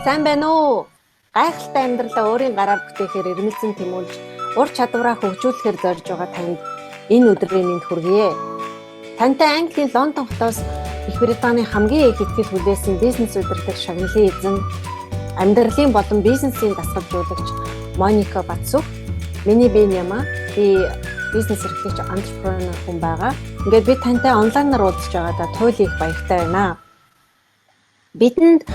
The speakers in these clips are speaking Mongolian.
Сайн байна уу? Гайхалтай амьдралаа өөрийн гараар бүтээхээр ирмэлзэн тэмүүлж, ур чадвараа хөгжүүлэхээр зорж байгаа танд энэ өдрийн мэнд хүргэе. Тантай Английн Лондон хотоос Их Британий хамгийн их ихтгэл хүлээсэн бизнес удирдах шагналын эзэн, амьдралын болон бизнесийн дасгалжуулагч Моника Батсүх, миний бие Яма, би бизнес эрхлэгч entrepreneur хүн байгаа. Ингээд би тантай онлайнаар уулзж байгаадаа туйлын их баяртай байна. Бидэнд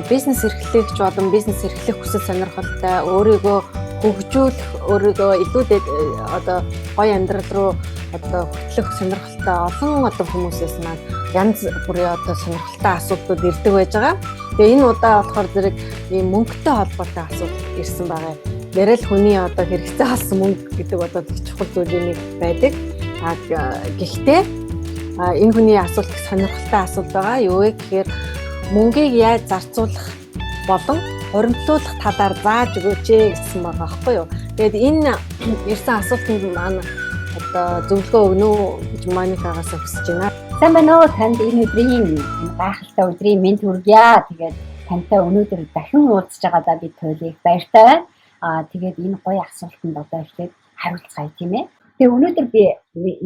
бизнес эрхлэгч болон бизнес эрхлэх хүсэл сонирхолтой, өөрийгөө хөгжүүлэх, өөрийгөө илүү гоё амьдрал руу хүртэх сонирхолтой олон хүмүүсээс маань янз бүрийн сонирхолтой асуултууд ирдэг байж байгаа. Тэгээ энэ удаа болохоор зэрэг ийм мөнгөтэй холбоотой асуулт ирсэн байгаа. Нэрэл хүний хэрэгцээ болсон мөнгө гэдэг их чухал зүйлийн нэг байдаг. Гэхдээ энэ хүний асуулт сонирхолтой асуулт байгаа. Юу вэ гэхээр мөнгийг яаж зарцуулах болон хуримтлуулах талаар зааж өгөөч гэсэн байгаа байхгүй юу. Тэгээд энэ ирсэн асуултанд маань зөвлөгөө өгнө үү гэж Моникагаас хүсэж байна. Сайн байна уу? Танд энэ өдрийн гайхалтай өдрийн мэнд хүргье. Тэгээд тантай өнөөдөр дахин уулзж байгаадаа би туйлыг баяртай байна. Тэгээд энэ гоё асуултанд эхлээд хариулцгаая тийм ээ. Тэгээд өнөөдөр би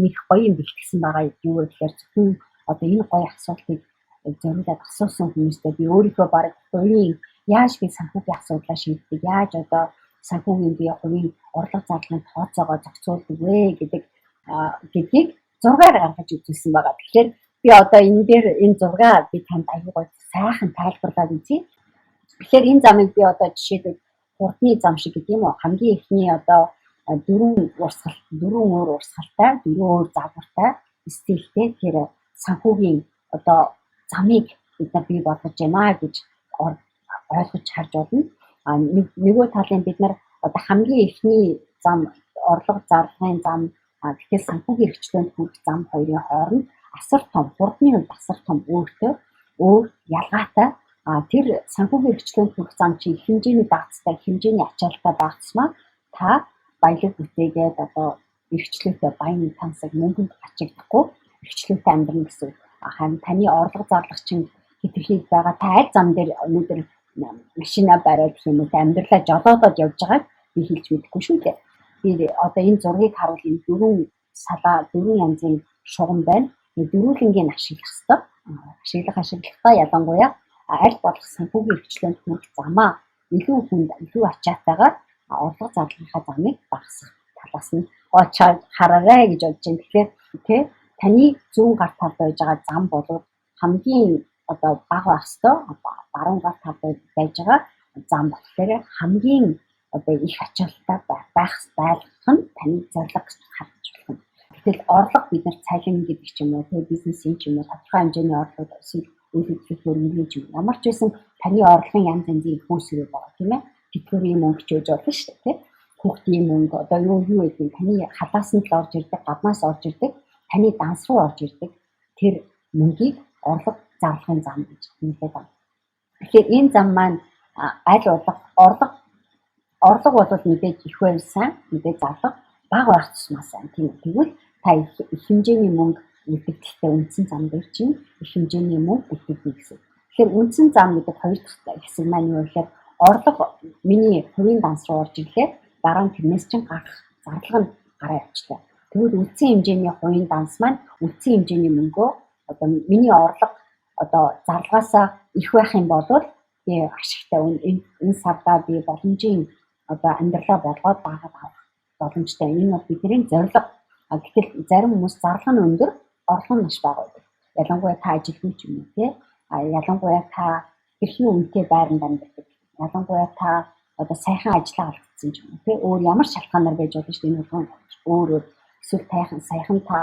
нэг гоё юм бэлтгэсэн байгаа юу гэхээр зөвхөн энэ гоё асуултыг зориулаад асуусан хүмүүстээ би өөрийнхөө баг хувийн яаж би санхүүгийн асуудлаа шийддэг, яаж санхүүгийн би хувийн орлого зарлагын тооцоогоо зохицуулдаг вэ гэдгийг зургаар гаргаж үзүүлсэн байгаа. Тэгэхээр би энэ дээр энэ зургаа би танд аюул гоё сайхан тайлбарлаад үзье. Тэгэхээр энэ замыг би жишээлбэл хурдны зам шиг гэдэг юм уу, хамгийн ихний дөрвөн өөр урсгалтай, дөрвөн өөр загвартай стилтэй тэр санхүүгийн замыг бид нар бий болгож байна гэж ойлгож харж байна. Нөгөө талын бид нар хамгийн ихний зам, орлого зарлагын зам, гэтэл санхүүгийн эрхчлөөнд хүрэх зам хоёрын хооронд асар том, хурдны хувьд асар том өөр ялгаатай. Тэр санхүүгийн эрхчлөөнд хүрэх зам чи их хэмжээний даацтай, хэмжээний ачаалттай багцмаа та баялаг бүтээгээд эрхчлөөтэй баян тансаг мөнгөнд ачигдахгүй эрхчлөөтэй амьдрах гэсэн. Харин таны орлого зарлагчин хэтэрхий байгаа та аль зам дээр өнөөдөр машина бариад гэх юм уу амьдралаа жолоодод явж байгааг би хэлж мэдэхгүй шүү дээ. Би энэ зургийг харуул энэ дөрвөн янзын шугам байна. Дөрвөлнгийн ашиглах ёстой. Ашиглахдаа ялангуяа аль болох санхүүгийн эрхчлөөнд хүрэх замаа илүү хүнд, илүү ачаатайгаар орлого зарлагынхаа замыг багасгах талаас нь хараарай гэж бодож байна. Тэгэхээр таны зүүн гар талд байж байгаа зам бол хамгийн бага байх ёстой. Баруун гар талд байж байгаа зам болохоор хамгийн их ачаалттай байх нь таны зорилго гэж харж байна. Гэтэл орлого бид нар цалин гэдэг ч юм уу, бизнесийн ч юм уу, тодорхой хэмжээний орлого эсвэл үйл хөдлөлтөөр нэмж юм. Ямар ч байсан таны орлогын янз янзын хөөсрөө байгаа тийм ээ. Тэтгэврийн мөнгө ч үж болно шүү дээ. Хүүхдийн мөнгө юу гэдэг таны халаас нь л орж ирдэг, гаднаас орж ирдэг, таны данс руу орж ирдэг тэр мөнгийг орлого зарлагын зам гэж нэрлэдэг байна. Тэгэхээр энэ зам маань аль орлого бол мэдээж их байвал сайн, мэдээж зарлага бага байх тусмаа сайн. Тэгвэл та их хэмжээний мөнгө үлдэгдэлтэй үндсэн зам дээр чинь их хэмжээний мөнгө үлдэгдэх гэсэн. Тэгэхээр үндсэн зам гэдэг хоёр дахь хэсэг маань юу гэхээр орлого миний хувийн данс руу орж ирлээ. Дараа нь тэрнээс чинь гарах зарлага нь гараа явчихлаа. Тэгвэл үлдсэн хэмжээний хувийн данс маань үлдсэн хэмжээний мөнгөө миний орлого зарлагаасаа их байх юм бол би ашигтай энэ сардаа би боломжийн амьдралаа болгоод багаад авах боломжтой. Энэ бол бидний зорилго. Гэтэл зарим хүмүүс зарлага нь өндөр, орлого нь маш бага байдаг. Ялангуяа та ажилтнууд юм уу те? Ялангуяа та хэрхэн үнэтэй байранд амьдардаг. Ялангуяа та сайхан ажиллаа алдсан юм уу те? Өөр ямар шалтгаанаар байж болно шүү дээ. Энэ болгон өөр эсвэл сайхан та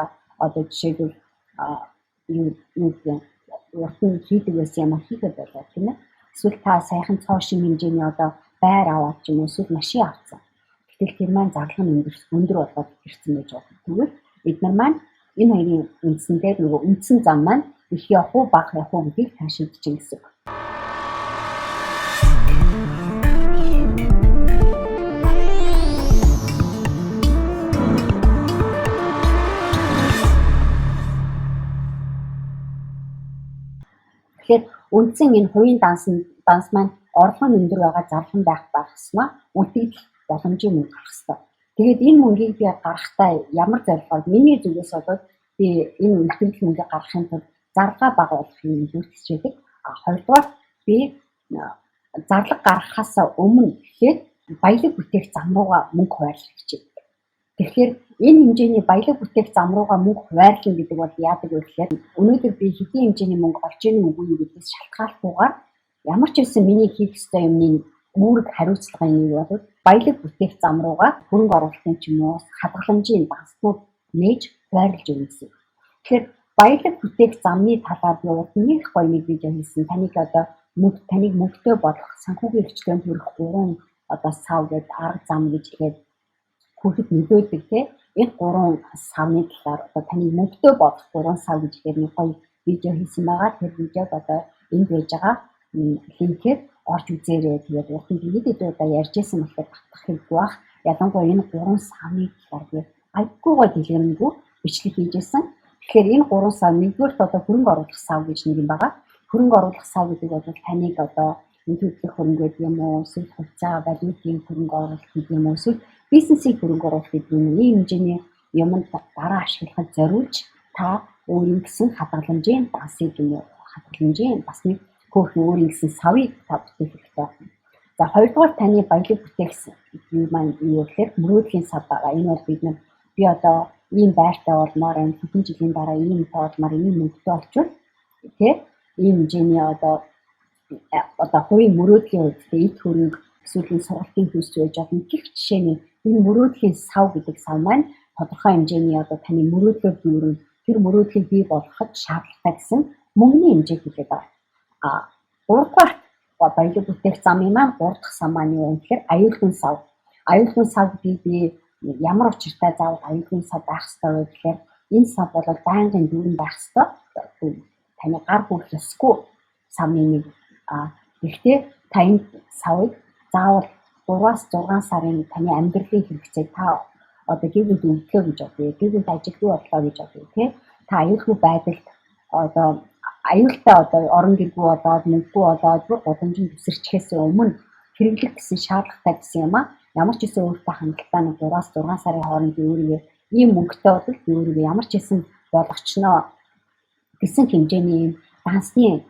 жишээлбэл урт нь хийдэг байсан юм хийхэд байлаа тийм ээ. Эсвэл та сайхан цоо шин хэмжээний байр аваад ч юм уу эсвэл машин авсан. Гэтэл тэр маань зарлага нь өндөр болоод ирсэн байж байна. Тэгвэл бид нар маань энэ хоёрын үндсэн дээр нөгөө үндсэн зам маань их явах уу бага явах уу гэдгийг та шийдэж чинь гэсэн. Тэгэхээр үндсэн энэ хувийн данс маань орлого нь өндөр байгаа зарлан байх багснаа үлдэгдэх боломжийн мөнгө гарах ёстой. Тэгээд энэ мөнгийг би гаргахтаа ямар зорилгоор миний зүгээс бол би энэ үлдэгдэх мөнгийг гаргахын тулд зарлага бага болгохыг нөлөөлчихөйдэг. Хоёрдугаар би зарлага гаргахаас өмнө эхлээд баялаг бүтээх зам руугаа мөнгө хуваарлах хичээдэг. Тэгэхээр энэ хэмжээний баялаг бүтээх зам руугаа мөнгө хуваарлах гэдэг бол яадаг вэ гэхээр өнөөдөр би хэдийн хэмжээний мөнгө олж ийн үгүй юу гэдгээс шалтгааллахгүйгээр ямар ч байсан миний хийх ёстой юмны үүрэг хариуцлагын нэг бол баялаг бүтээх зам руугаа хөрөнгө оруулалтын ч юм уу хадгаламжийн багцнууд нээж хуваарлаж өгнө гэсэн. Тэгэхээр баялаг бүтээх замны талаар би нэг гоё нэг видео хийсэн. Таныг мөнгөтэй болох санхүүгийн эрхчлөөнд хүрэх 3 сав гэдэг арга зам гэж ихэд хүүхэд нөлөөлдөг тийм. Энэ 3 савны талаар таныг мөнгөтэй болох 3 сав гэж ихэд нэг гоё видео хийсэн байгаа. Тэр видеог энд байж байгаа линкээр орж үзээрэй. Тэгээд уртанд хэд ярьжсэн болохоор батгах хэрэггүй бах. Ялангуяа энэ 3 савны талаар би айгуугаа дэлгэрэнгүй бичлэг хийжсэн. Тэгэхээр энэ 3 сав нэгдүгээр хөрөнгө оруулах сав гэж нэг юм байгаа. Хөрөнгө оруулах сав гэдэг бол таныг энэ төрлийн хөрөнгө гэдэг юм уу, эсвэл хувьцаа, валютын хөрөнгө оруулалт гэдэг юм уу, эсвэл бизнесийн хөрөнгө оруулалт гэдэг юм уу, ийм хэмжээний юмд дараа ашиглахад зориулж та өөрийн гэсэн хадгаламжийн дансыг юм уу, хадгаламжийн бас нэг хөөрхөн өөрийн гэсэн савыг та бүтээх хэрэгтэй байна. За хоёрдугаар таны баялаг бүтээх юм маань юу гэхээр мөрөөдлийн сав байгаа. Энэ бол би ийм байртай болмоор энэ хэдэн жилийн дараа ийм тоолмоор ийм мөнгөтэй олчвол тийм ийм хэмжээний хувийн мөрөөдлийн үед эд хөрөнгө эсвэл сургалтын хүйс байж болно. Гэх жишээний энэ мөрөөдлийн сав гэдэг сав маань тодорхой хэмжээний таны мөрөөдлөөр дүүрэн тэр мөрөөдлийг бий болгоход шаардлагатай гэсэн мөнгөний хэмжээг хэлээд байгаа. Гуравдугаар баялаг бүтээх замын маань 3 дахь сав маань юу вэ гэхээр аюулгүй сав. Аюулгүй сав гэдгийг би ямар учиртай заавал аюулгүй сав байх ёстой вэ гэхээр энэ сав бол байнгын дүүрэн байх ёстой. Таны гар хүрэх ёсгүй савны нэг. Гэхдээ та энэ савыг заавал 3-аас 6 сарын таны амьдралын хэрэгцээг та гэр бүл өвдлөө гэж бодъё. Гэр бүл ажилгүй боллоо гэж бодъё тий. Та аюулгүй байдалд аюултай орон гэргүй болоод мөнгөгүй болоод бүр гудамжинд үсэрчхээс өмнө хэрэглэх гэсэн шаардлагатай гэсэн юм аа. Ямар ч гэсэн өөртөө хангалттай нэг 3-аас 6 сарын хооронд өөрийгөө ийм мөнгөтэй бол өөрийгөө ямар ч гэсэн болгочноо гэсэн хэмжээний дансны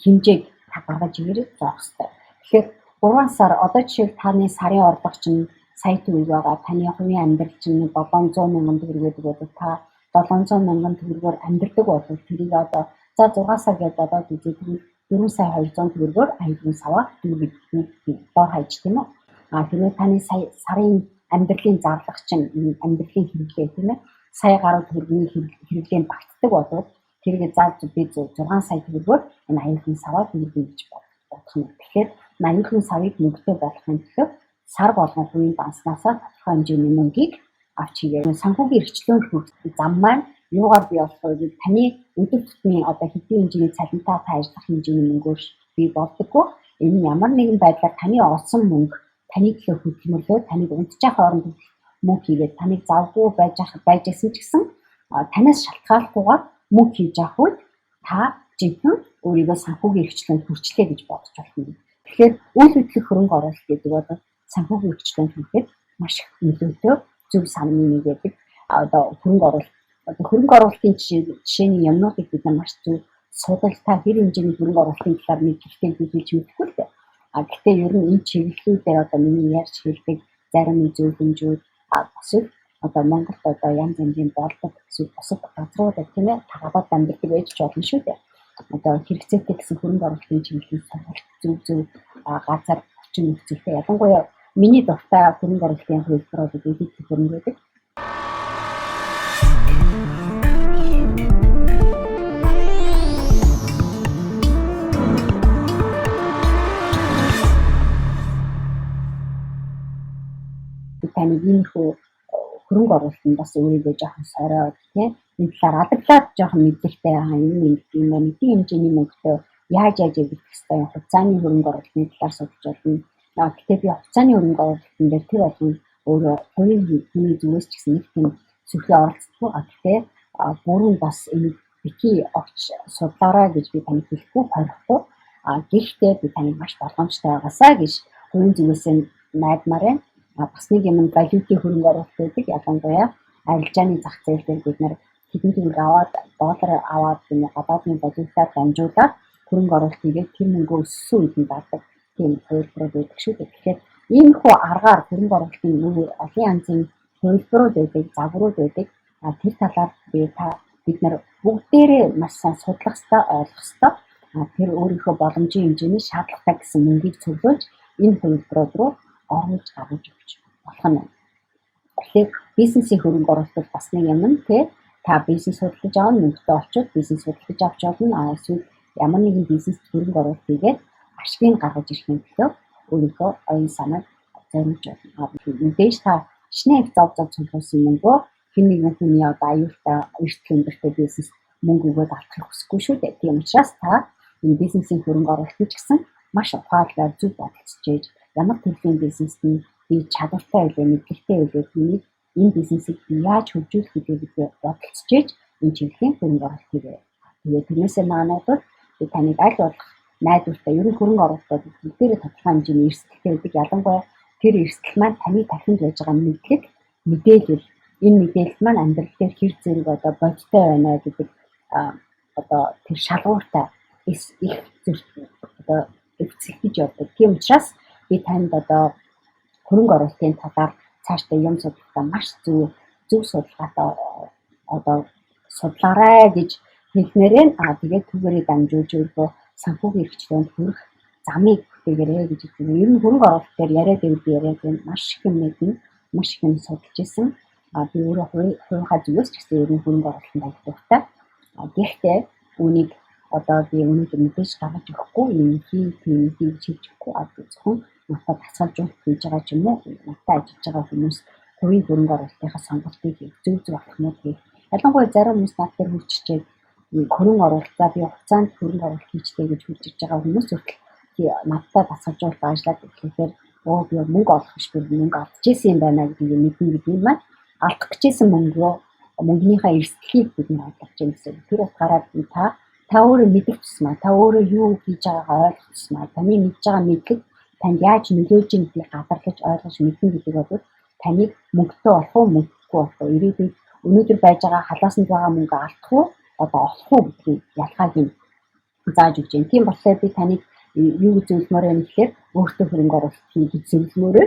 хэмжээг та гаргаж ирэх зоох хэрэгтэй. Тэгэхээр 3 сар жишээл таны сарын орлого чинь сая төгрөг байгаа. Таны хувийн амьдрал чинь 700 мянган төгрөг гэдэг бол та 700 мянган төгрөгөөр амьдрдаг бол тэрийг за 6 сар гэж бодоод үзээ 4 сая 200 төгрөгөөр аюулгүй саваа доор хайж тийм үү. Тэгэхээр таны сарын амьдралын зарлага чинь амьдралын хэрэглээ тийм ээ. Сая гаруй төгрөгийн хэрэглээнд багтдаг бол тэрийг зааж би 6 сая төгрөгөөр энэ аюулгүй саваа дүүргэн гэж бодох юм. Тэгэхээр аюулгүй савыг мөнгөтэй болгохын тулд сар болгон хувийн данснасаа тодорхой хэмжээний мөнгийг авч хийгээ. Санхүүгийн эрхчлөөнд хүрэх зам маань юугаар бий болох вэ? Таны өдөр тутмын хэдийн хэмжээний цалинтай та ажиллах хэмжээний мөнгөөр бий болдоггүй. Энэ ямар нэгэн байдлаар таны олсон мөнгө таны төлөө хөдөлмөрлөө таныг унтчих хооронд мөнгө хийгээд таныг завгүй байжсэн ч гэсэн танаас шалтгааллахгүйгээр мөнгө хийж авах үед та жинхэнэ өөрийгөө санхүүгийн эрхчлөөнд хүрчлээ гэж бодож байна. Тэгэхээр үйл хөдлөх хөрөнгө оруулалт гэдэг бол санхүүгийн эрхчлөөнд хүрэхэд маш их нөлөөтэй зөв санамын нэг гэдэг хөрөнгө оруулалт. Хөрөнгө оруулалтын жишээний юмнуудыг бид маш зөв судалтай хэр хэмжээний хөрөнгө оруулалтын талаар нэг хэрэгтэй би хэлж мэдэхгүй л дээ. Гэхдээ ер нь энэ чиглэлүүдээр миний ярьж хэлдэг зарим зөвлөмжүүд бас Монголд янз янзын болдог эсвэл бусад газруудад тийм ээ тагаад амьдардаг байж болно шүү дээ. Хэрэгцээтэй гэсэн хөрөнгө оруулалтын чиглэлийг сонголт зөв газар орчин нөхцөлтэй ялангуяа миний дуртай хөрөнгө оруулалтын хувьд үүдийг хөрөнгө байдаг. Таны энэ хөрөнгө оруулалтанд бас өөрийгөө жоохон сороод тийм энэ талаар адаглаад жоохон мэдлэгтэй энэ юм мэдээ хэмжээний мөнгөтэй яаж явах хэвээр хугацааны хөрөнгө оруулалтын талаар судалж байна. Гэхдээ би хугацааны хөрөнгө оруулалтын дээр тэр болгон өөрөө хүний зүгээс ч гэсэн нэг тийм сүхий оролцдог. Гэхдээ бүрэн бас энэ бити огч судлаарай гэж би таныг хэлэхгүй хорихгүй. Гэхдээ би таныг маш боломжтой байгаасаа гэж хувийн зүгээс нь найдмаар байна. Бас нэг юм валютын хөрөнгө оруулалт гэдэг ялангуяа арилжааны зах зээл дээр бид нар хэдэн төгрөг аваад доллар аваад гадаадны валютаар дамжуулаад хөрөнгө оруулалт хийгээд тэр мөнгөө өссөн үед нь дадаг тийм хувилбарууд байдаг шүү дээ. Тэгэхээр иймэрхүү аргаар хөрөнгө оруулалтын олон янзын хувилбарууд байдаг, загварууд байдаг. Тэр талаар бид нар бүгдээрээ маш сайн судлах ёстой, ойлгох ёстой. Тэр өөрийнхөө боломжийн хэмжээний шаардлагатай гэсэн мөнгийг цуглуулж энэ хувилбарууд руу оруулж гаргаж өгч болох нь. Тэгэхээр бизнесийн хөрөнгө оруулалт бас нэг юм нь та бизнес судалж авах, мөнгөтэй олчод бизнес судалж авч болно. Эсвэл ямар нэгэн бизнест хөрөнгө оруулалт хийгээд ашгийг гаргаж ирэхин төлөө өөрийнхөө оюун санааг зориулж байна. Мэдээж та шинэ зов цуглуулсан мөнгөө хэн нэгэн хүний аюултай эрсдэл өндөртэй бизнес мөнгө өгөөд алдахыг хүсэхгүй шүү дээ. Тийм учраас та энэ бизнесийн хөрөнгө оруулалтыг ч гэсэн маш ухаалгаар зөв бодолцож ээж ямар төрлийн бизнест нь би чадвартай байлаа, мэдлэгтэй байлаа, энэ бизнесийг яаж хөгжүүлэх гэдгээ бодолцож ээж энэ чиглэлийн хөрөнгө оруулалт хийгээ. Тэгээд тэрнээсээ маануудад би таныг аль болох найдвартай ерөн хөрөнгө оруулалтууд бүгдээрээ тодорхой хэмжээний эрсдэлтэй байдаг. Ялангуяа тэр эрсдэл маань таны тархинд байж байгаа мэдлэг, мэдээлэл, энэ мэдээлэл маань амьдрал дээр хэр зэрэг бодиттой байна гэдэг тэр шалгууртай их эвцэлж явдаг. Тийм учраас би танд хөрөнгө оруулалтын талаар цаашдаа юм судлахаа маш зөв судалгаатай судлаарай гэж хэлмээрэн. Тэгээд түүгээрээ дамжуулж өөрөө санхүүгийн эрхчлөөнд хүрэх замыг бүтээгээрэй гэж хэлсэн. Ер нь хөрөнгө оруулалт дээр яриад байвал маш их юм мэднэ, маш их юм судалж исэн. Би өөрөө хувийнхаа зүгээс ч гэсэн ер нь хөрөнгө оруулалтанд аяг дуртай. Гэхдээ үүнийг би өнөөдөр мэдээж гаргаж өгөхгүй, юм хийж өгөхгүй. Зөвхөн надад тасалжуулах хийж байгаа ч юм уу, надад ажиллаж байгаа хүмүүс хувийн хөрөнгө оруулалтынхаа сонголтыг зөв алхмууд хийх. Ялангуяа зарим хүмүүс над дээр хурцчээд хөрөнгө оруулалтаа би хугацаанд хөрөнгө оруулалт хийжтэй гэж хурж иж байгаа хүмүүс хүртэл надад тасалжуулах ажиллаад ирэхээр би мөнгө олох биш, би мөнгө алдчихсан юм байна гэдэг юм мэднэ гэдэг юм байна. Алдах гэжсэн мөнгөнийхөө эрсдлийг бид нар ойлгож байгаа гэсэн. Тэр утгаараа та өөрөө мэдэх тусмаа, та өөрөө юу хийж байгаагаа ойлгох тусмаа, таны мэдж байгаа мэдлэг танд яаж нөлөөлж байгаа гэдгийг гадарлаж ойлгож мэднэ гэдэг бол таныг мөнгөтэй болох уу, мөнгөгүй болох уу, ирээдүйд өнөөдөр байж байгаа халаасанд байгаа мөнгө алдах уу, олох уу гэдгийг ялгааг нь зааж өгч байна. Тийм болохоор би таныг юу гэж зөвлөмөр байна гэхээр өөртөө хөрөнгө оруулалт хийж зөвлөмөрөө.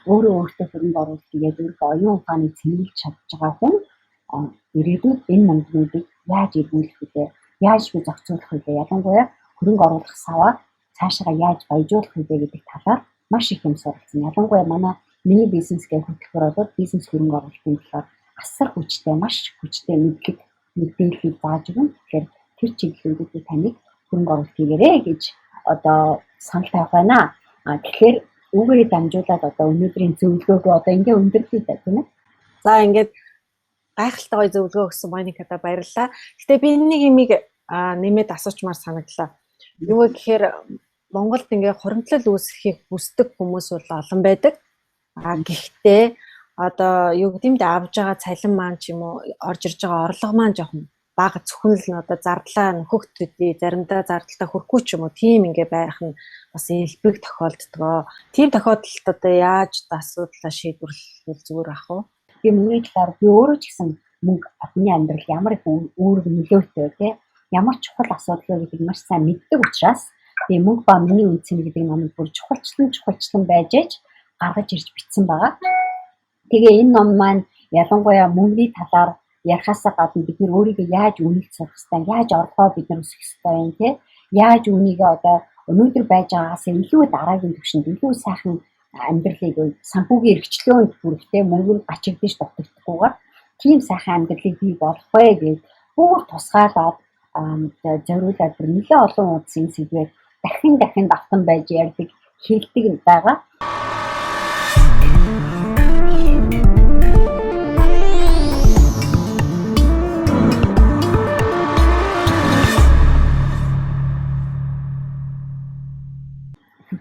Өөртөө хөрөнгө оруулалт хийгээд өөрийнхөө оюун ухааныг цэвэрлэж чадж байгаа хүн ирээдүйд энэ мөнгөнийг яаж эргүүлэх вэ? Яаж би зохицуулах вэ? Ялангуяа хөрөнгө оруулах саваа цаашаа яаж баяжуулах вэ гэдэг талаар маш их юм суралцсан. Ялангуяа миний бизнес гэх хөтөлбөр бол бизнес хөрөнгө оруулалтын талаар асар хүчтэй, маш хүчтэй мэдээллийг зааж өгнө. Тэгэхээр тэр чиглэлүүд би таныг хөрөнгө оруулалт хийгээрэй гэж санал тавих байна. Тэгэхээр үүгээрээ дамжуулаад өнөөдрийн зөвлөгөөгөө ингээ өндөрлөе тийм ээ. За ингээд гайхалтай гоё зөвлөгөө өгсөн Моникада баярлалаа. Гэтэ би нэг юмыг нэмээд асуучмаар санагдлаа. Юу гэхээр Монголд ингээ хуримтлал үүсгэхийг хүсдэг хүмүүс бол олон байдаг. Гэхдээ юу гэмдэ авж байгаа цалин маань ч юм уу орж ирж байгаа орлого маань жоохон бага, зөвхөн л зардлаа нөхөх төдий, заримдаа зардалтаа хүрхгүй ч юм уу тийм ингээ байх нь бас элбэг тохиолддог. Тийм тохиолдолд яаж асуудлаа шийдвэрлэх зүгээр ах вэ? Би мөнгөний талаар би өөрөө ч гэсэн мөнгө хүний амьдрал ямар их өөр нөлөөтэй тий, ямар чухал асуудал вэ гэдгийг маш сайн мэддэг учраас би мөнгө ба миний үнцэн гэдэг номыг бүр чухалчлан байж гаргаж ирж бичсэн байгаа. Тэгээ энэ ном маань ялангуяа мөнгөний талаар ярихаасаа гадна бид нар өөрийгөө яаж үнэлж сурах ёстой, яаж орлогоо бид нар өсгөх ёстой юм тий, яаж үүнийгээ өнөөдөр байж байгаагаас илүү дараагийн түвшинд илүү сайхан амьдралыг санхүүгийн эрхчлөөнд хүрэхтэй мөнгө нь гачигдэж дутагдахгүйгээр тийм сайхан амьдралыг бий болох вэ гэж бүр тусгаалаад зориулаад бүр нэлээд олон удаа сэдвээр дахин давтан байж ярьдаг хэлдэг байгаа.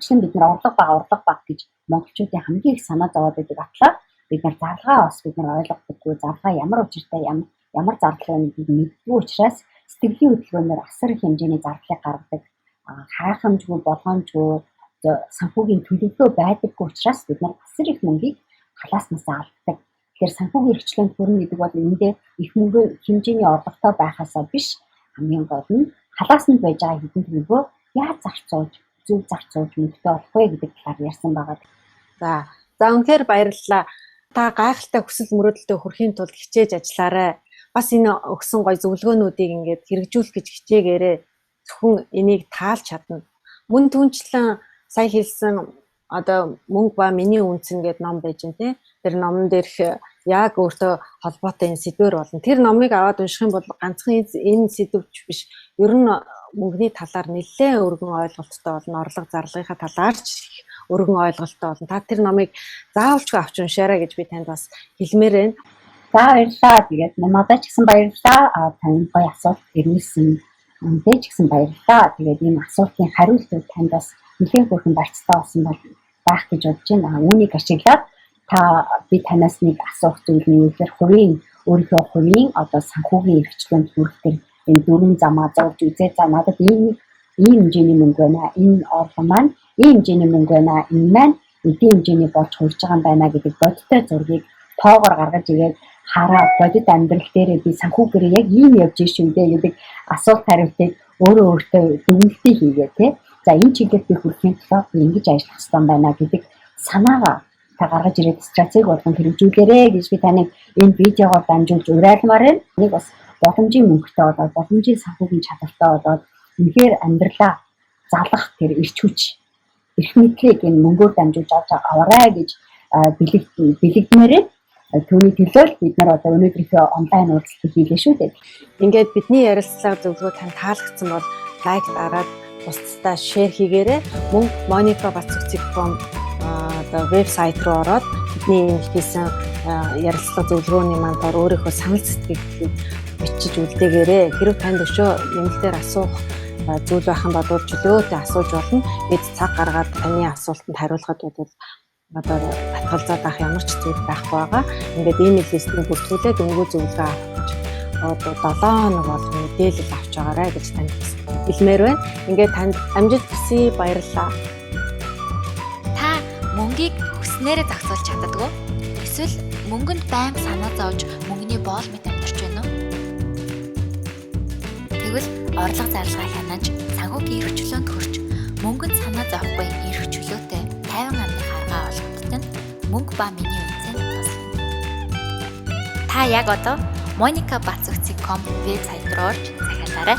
хөгжлөн бид нар орлого баг гэж монголчуудын хамгийн их санаа зовоод байдаг атлаа бид нар зарлагаа бас бид нар ойлгодоггүй зарлагаа ямар учиртай ямар зарлал вэ гэдгийг мэддгүй учраас сэтгэлийн хөдөлгөөнөөр асар их хэмжээний зардлыг гаргадаг хаахамжгүй болгоомжгүй санхүүгийн төлөвлөгөө байдаггүй учраас бид нар асар их мөнгийг халааснаас алддаг. Тэгэхээр санхүүгийн эрхчлөөнд хүрнэ гэдэг бол эндээ их мөнгө хэмжээний орлоготой байхаасаа биш хамгийн гол нь халаасанд байж байгаа хэдэн төлөвөө яаж зарцуулж зөв зарцуулж мөнгөтэй болох вэ гэдэг талаар ярьсан байгаа. За үнэхээр баярлалаа. Та гайхалтай хүсэл мөрөөдөлтөд хүрэхийн тулд хичээж ажиллаарай. Бас энэ өгсөн гой зөвлөгөөнүүдийг ингээд хэрэгжүүлэх гэж хичээгээрэй. Зөвхөн энийг таалж чадна. Мөн түнчлэн сая хэлсэн одоо мөнгө ба миний үнцэн гэдэг ном байж гэн тий. Тэр номон дээрх яг өөртөө холбоотой энэ сэдвэр болно. Тэр номыг аваад унших юм бол ганцхан энэ сэдвч биш. Ер нь мөнгөний талаар нэлээд өргөн ойлголттой болно. Орлого зарлагынхаа талаар ч өргөн ойлголттой болно. Та тэр номыг заавалчгүй авч уншаарай гэж би танд бас хэлмээр байна. За баярлалаа. Тэгээд надад ч гэсэн баярлалаа. Тань гоё асуулт ирүүлсэн. Үнтэй ч гэсэн баярлалаа. Тэгээд энэ асуултын хариултыг танд бас нэлээд бүрхэн барьцтай болсон байх гэж бодож байна. Үүнийг ашиглаад та би танаас нэг асуух зүйл нь юу гэхээр өөрийнхөө хувийн одоо санхүүгийн эрхчлөөнд хүрэх тэр энэ дөрвөн замаа зурж үзээ. За надад ийм хэмжээний мөнгө байна. Энэ орлого маань ийм хэмжээний мөнгө байна. Энэ маань эдийн хэмжээний болж хурж байгаа юм байна гэдэг бодиттой зургийг тоогоор гаргаж ирээд хараа бодит амьдрал дээр би санхүүгээр яг ийм явж шүү дээ гэдэг асуулт хариултыг өөртөө дүгнэлтийг хийгээ тий. За энэ чиглэлд би хүрэхийн тулд ингэж ажиллах хэрэгтэй байна гэдэг санаагаа та гаргаж ирээд стратеги болгон хэрэгжүүлээрэй гэж би таныг энэ видеогоор дамжуулж уриалмаар байна. Нэг бас боломжийн мөнгөтэй болоод боломжийн санхүүгийн чадвартай болоод үнэхээр амьдралаа залгах тэр эрч хүч эрх мэдлийг энэ мөнгөөр дамжуулж аваарай гэж бэлэгдмээр түүний төлөө бид нар одоо өнөөдрийнхөө онлайн уулзалтыг хийлээ шүү дээ. Ингээд бидний ярилцлага зөвлөгөө тань таалагдсан бол лайк дараад бусдаа шеэр хийгээрэй. Мөн monicabacuk.com одоо вебсайт руу ороод бидний хийсэн ярилцлага зөвлөгөөний мандаар өөрийнхөө санал сэтгэлийг бичиж үлдээгээрэй. Хэрвээ танд өшөө нэмэлтээр асуух зүйл байх юм бол чөлөөтэй асууж болно. Бид цаг гаргаад таны асуултанд хариулахад бол одоо татгалзаад авах ямар ч зүйл байхгүй байгаа. Ингээд email листийг бүртгүүлээд өнгөө зөвлөгөө авах одоо 7 хоног болгоно мэдээлэл авч байгаарай гэж танд хэлмээр байна. Ингээд танд амжилт хүсье, баярлалаа. Та мөнгийг хүснээрээ зохицуулж чаддаггүй? Эсвэл мөнгөнд байнга санаа зовж мөнгөний боол мэт амьдарч байна уу? Тэгвэл орлого зарлагаа хянаж, санхүүгийн эрх чөлөөнд хүрч, мөнгөнд санаа зовхгүй эрх чөлөөтэй 50 амны харгаа олгоход нь мөнгө ба миний үнцэн туслана. Та яг одоо monicabacuk.com вебсайт руу орж захиалаарай.